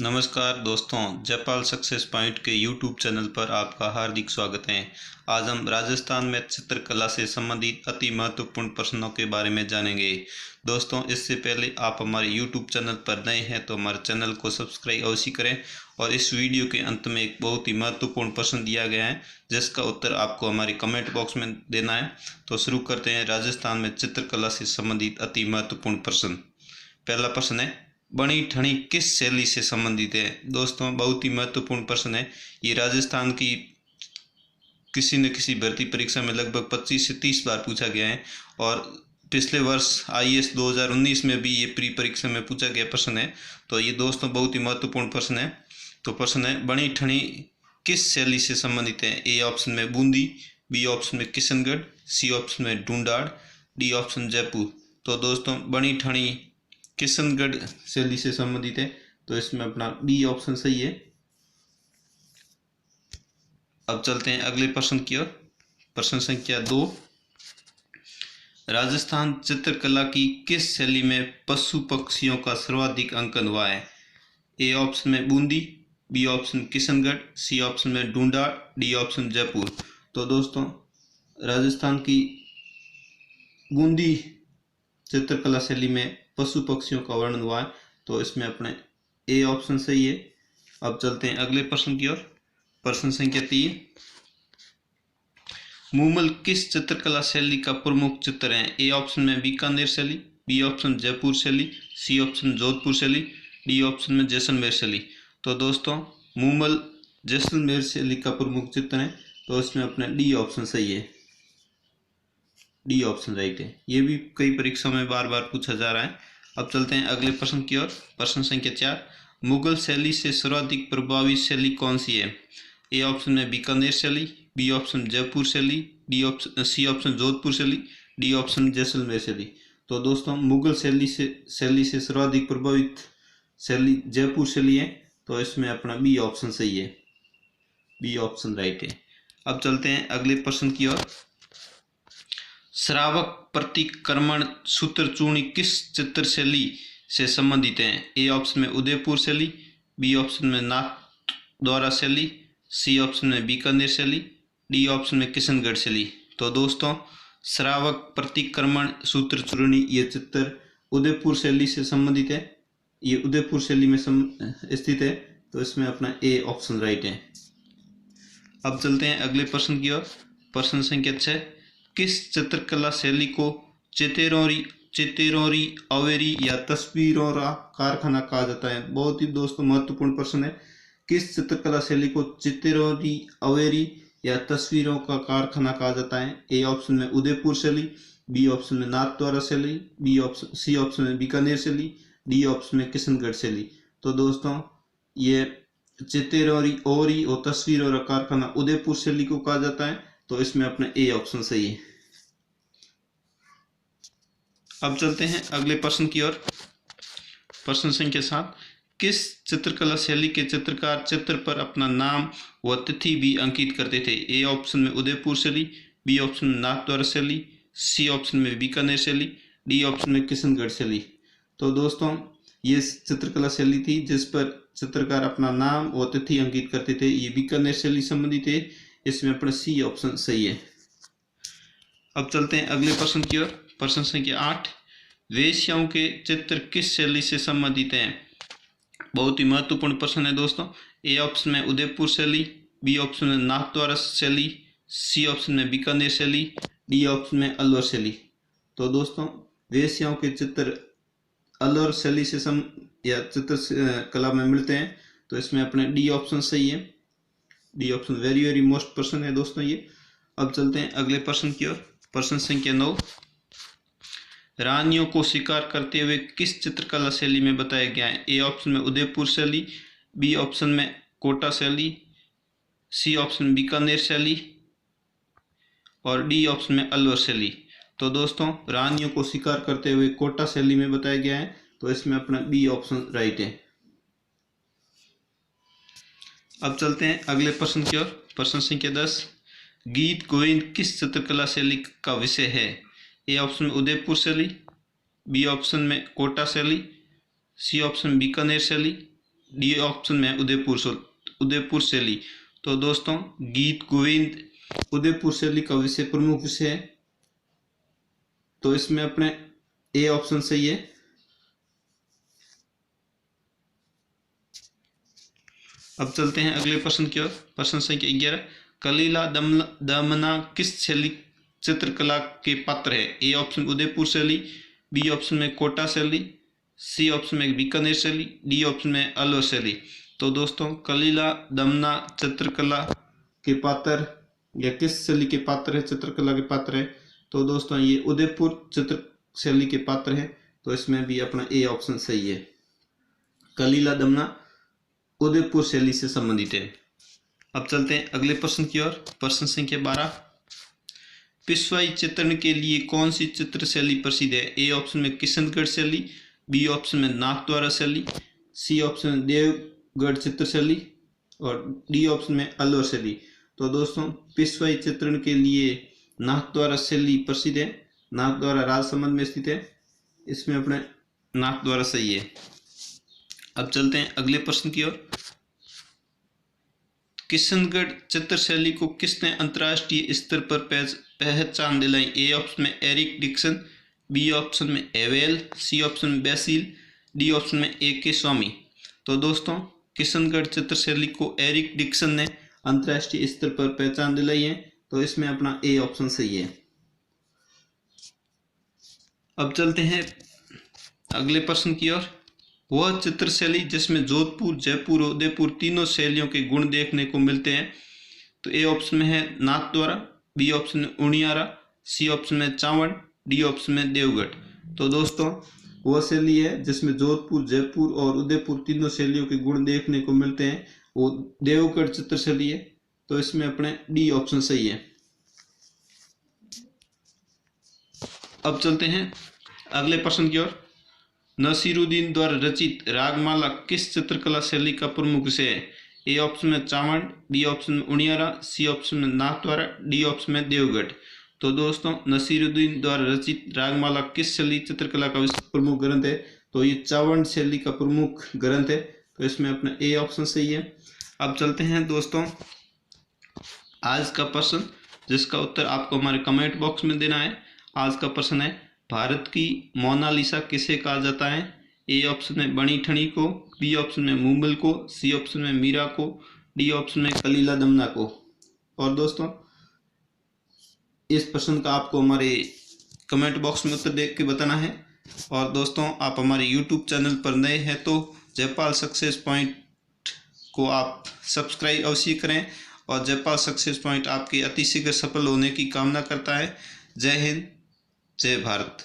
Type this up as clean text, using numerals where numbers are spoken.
नमस्कार दोस्तों, Jaipal success point के यूट्यूब चैनल पर आपका हार्दिक स्वागत है। आज हम राजस्थान में चित्रकला से संबंधित अति महत्वपूर्ण प्रश्नों के बारे में जानेंगे। दोस्तों, इससे पहले आप हमारे यूट्यूब चैनल पर नए हैं तो हमारे चैनल को सब्सक्राइब अवश्य करें। और इस वीडियो के अंत में एक बहुत ही महत्वपूर्ण प्रश्न दिया गया है जिसका उत्तर आपको हमारे कमेंट बॉक्स में देना है। तो शुरू करते हैं राजस्थान में चित्रकला से संबंधित अति महत्वपूर्ण प्रश्न। पहला प्रश्न है, बनी ठनी किस शैली से संबंधित है। दोस्तों, बहुत ही महत्वपूर्ण प्रश्न है। ये राजस्थान की किसी न किसी भर्ती परीक्षा में लगभग 25 से 30 बार पूछा गया है और पिछले वर्ष आईएएस 2019 में भी ये प्री परीक्षा में पूछा गया प्रश्न है। तो ये दोस्तों बहुत ही महत्वपूर्ण प्रश्न है। तो प्रश्न है, बनी ठनी किस शैली से संबंधित है। ए ऑप्शन में बूंदी, बी ऑप्शन में किशनगढ़, सी ऑप्शन में ढूंढाड़, डी ऑप्शन जयपुर। तो दोस्तों, बनी ठनी किशनगढ़ शैली से संबंधित है, तो इसमें अपना बी ऑप्शन सही है। अब चलते हैं अगले प्रश्न की ओर। प्रश्न संख्या 2, राजस्थान चित्रकला की किस शैली में पशु पक्षियों का सर्वाधिक अंकन हुआ है। ए ऑप्शन में Bundi, B option Kishangarh, C option में ढूंढाड़, डी ऑप्शन जयपुर। तो दोस्तों, राजस्थान की बूंदी चित्रकला शैली में पशु पक्षियों का वर्णन हुआ है, तो इसमें अपने ए ऑप्शन सही है। अब चलते हैं अगले प्रश्न की ओर। प्रश्न संख्या 3, मूमल किस चित्रकला शैली का प्रमुख चित्र है। ए ऑप्शन में बीकानेर शैली, बी ऑप्शन जयपुर शैली, सी ऑप्शन जोधपुर शैली, डी ऑप्शन में जैसलमेर शैली। तो दोस्तों, मूमल जैसलमेर शैली का प्रमुख चित्र है, तो इसमें अपना डी ऑप्शन सही है। डी ऑप्शन राइट है। ये भी कई परीक्षाओं में बार बार पूछा जा रहा है। अब चलते हैं अगले प्रश्न की ओर। प्रश्न संख्या 4, मुगल शैली से सर्वाधिक प्रभावी शैली कौन सी है। ए ऑप्शन में बीकानेर शैली, बी ऑप्शन जयपुर शैली, सी ऑप्शन जोधपुर शैली, डी ऑप्शन जैसलमेर शैली। तो दोस्तों, मुगल शैली से सर्वाधिक प्रभावित शैली जयपुर शैली है, तो इसमें अपना बी ऑप्शन सही है। बी ऑप्शन राइट है। अब चलते हैं अगले प्रश्न की ओर। श्रावक प्रतिक्रमण सूत्रचूर्णी किस चित्र शैली से संबंधित है। ए ऑप्शन में उदयपुर शैली, बी ऑप्शन में नाथ द्वारा शैली, सी ऑप्शन में बीकानेर शैली, डी ऑप्शन में किशनगढ़ शैली। तो दोस्तों, श्रावक प्रतिक्रमण सूत्रचूर्णी ये चित्र उदयपुर शैली से संबंधित है। ये उदयपुर शैली में स्थित है, तो इसमें अपना ए ऑप्शन राइट है। अब चलते हैं अगले प्रश्न की ओर। प्रश्न संख्या 6, किस चित्रकला शैली को चितेरोरी अवेरी या तस्वीरों का कारखाना कहा जाता है। बहुत ही दोस्तों महत्वपूर्ण प्रश्न है। किस चित्रकला शैली को चितेरोरी अवेरी या तस्वीरों का कारखाना कहा जाता है। ए ऑप्शन में उदयपुर शैली, बी ऑप्शन में नाथ द्वारा शैली, सी ऑप्शन में बीकानेर शैली, डी ऑप्शन में किशनगढ़ शैली। तो दोस्तों, ये चितेरोरी और तस्वीरों का कारखाना उदयपुर शैली को कहा जाता है, तो इसमें अपना ए ऑप्शन सही है। अब चलते हैं अगले प्रश्न की ओर। प्रश्न संख्या 7, किस चित्रकला शैली के चित्रकार चित्र पर अपना नाम व तिथि भी अंकित करते थे। ए ऑप्शन में उदयपुर शैली, बी ऑप्शन में नाथ द्वारा शैली, सी ऑप्शन में बीकानेर शैली, डी ऑप्शन में किशनगढ़ शैली। तो दोस्तों, ये चित्रकला शैली थी जिस पर चित्रकार अपना नाम व तिथि अंकित करते थे। ये बीकानेर शैली संबंधित है, इसमें अपना सी ऑप्शन सही है। अब चलते हैं अगले प्रश्न की ओर। प्रश्न संख्या 8, वेश्याओं के चित्र किस शैली से संबंधित हैं। बहुत ही महत्वपूर्ण प्रश्न है दोस्तों। ए ऑप्शन में उदयपुर शैली, बी ऑप्शन में नाथ द्वारा शैली, सी ऑप्शन में बीकानेर शैली, डी ऑप्शन में अलवर शैली। तो दोस्तों, वेश्याओं के चित्र अलवर शैली से या चित्र कला में मिलते हैं, तो इसमें अपने डी ऑप्शन सही है। D option very very most प्रश्न है दोस्तों ये। अब चलते हैं अगले प्रश्न की ओर। प्रश्न संख्या 9, रानियों को शिकार करते हुए किस चित्रकला शैली में बताया गया है। ए ऑप्शन में उदयपुर शैली, बी ऑप्शन में कोटा शैली, सी ऑप्शन में बीकानेर शैली और डी ऑप्शन में अलवर शैली। तो दोस्तों, रानियों को शिकार करते हुए कोटा शैली में बताया गया है, तो इसमें अपना बी ऑप्शन राइट है। अब चलते हैं अगले प्रश्न की ओर। प्रश्न संख्या 10, गीत गोविंद किस चित्रकला शैली का विषय है। ए ऑप्शन में उदयपुर शैली, बी ऑप्शन में कोटा शैली, सी ऑप्शन बीकानेर शैली डी ऑप्शन में उदयपुर शैली। तो दोस्तों गीत गोविंद उदयपुर शैली का विषय प्रमुख विषय है, तो इसमें अपने ए ऑप्शन सही है। अब चलते हैं अगले प्रश्न की ओर। प्रश्न संख्या 11, कलीला दमना किस शैली चित्रकला के पात्र है? ए ऑप्शन उदयपुर शैली, बी ऑप्शन में कोटा शैली, सी ऑप्शन में बीकानेर शैली, डी ऑप्शन में अलवर शैली। तो दोस्तों कलीला दमना चित्रकला के पात्र या किस शैली के पात्र है, चित्रकला के पात्र है? तो दोस्तों ये उदयपुर चित्र शैली के पात्र है, तो इसमें भी अपना ए ऑप्शन सही है। कलीला दमना उदयपुर शैली से संबंधित है। अब चलते हैं अगले प्रश्न की ओर। प्रश्न संख्या 12, पेशवाई चित्रण के लिए कौन सी चित्र शैली प्रसिद्ध है? ए ऑप्शन में किशनगढ़ शैली, बी ऑप्शन में नाथद्वारा शैली, सी ऑप्शन में देवगढ़ चित्र शैली और डी ऑप्शन में अलवर शैली। तो दोस्तों पेशवाई चित्रण के लिए नाथद्वारा शैली प्रसिद्ध है। नाथद्वारा राजसमंद में स्थित है, इसमें अपने नाथद्वारा सही है। अब चलते हैं अगले प्रश्न की ओर। किशनगढ़ चित्र शैली को किसने अंतर्राष्ट्रीय स्तर पर पहचान दिलाई? ए ऑप्शन में एरिक डिक्सन, बी ऑप्शन में एवेल, सी ऑप्शन में बेसिल, डी ऑप्शन में ए के स्वामी। तो दोस्तों किशनगढ़ चित्र शैली को एरिक डिक्सन ने अंतर्राष्ट्रीय स्तर पर पहचान दिलाई है, तो इसमें अपना ए ऑप्शन सही है। अब चलते हैं अगले प्रश्न की ओर। वह चित्र शैली जिसमें जोधपुर, जयपुर, उदयपुर तीनों शैलियों के गुण देखने को मिलते हैं। तो ए ऑप्शन में है नाथद्वारा, बी ऑप्शन में उनियारा, सी ऑप्शन में चावड़, डी ऑप्शन में देवगढ़। तो दोस्तों वह शैली है जिसमें जोधपुर, जयपुर और उदयपुर तीनों शैलियों के गुण देखने को मिलते हैं, वो देवगढ़ चित्र शैली है, तो इसमें अपने डी ऑप्शन सही है। अब चलते हैं अगले प्रश्न की ओर। नसीरुद्दीन द्वारा रचित रागमाला किस चित्रकला शैली का प्रमुख विषय है? ए ऑप्शन में चावड़, बी ऑप्शन में उनियारा, सी ऑप्शन में नाथद्वारा, डी ऑप्शन में देवगढ़। तो दोस्तों नसीरुद्दीन द्वारा रचित रागमाला किस शैली चित्रकला का प्रमुख ग्रंथ है? तो ये चावड़ शैली का प्रमुख ग्रंथ है, तो इसमें अपना ए ऑप्शन सही है। अब चलते हैं दोस्तों आज का प्रश्न, जिसका उत्तर आपको हमारे कमेंट बॉक्स में देना है। आज का प्रश्न है, भारत की मोनालिसा किसे कहा जाता है? ए ऑप्शन में बनी ठनी को, बी ऑप्शन में मुंबल को, सी ऑप्शन में मीरा को, डी ऑप्शन में कलीला दमना को। और दोस्तों इस प्रश्न का आपको हमारे कमेंट बॉक्स में उत्तर देख के बताना है। और दोस्तों आप हमारे यूट्यूब चैनल पर नए हैं तो जयपाल सक्सेस पॉइंट को आप सब्सक्राइब अवश्य करें, और जयपाल सक्सेस पॉइंट आपके अतिशीघ्र सफल होने की कामना करता है। जय हिंद, जय भारत।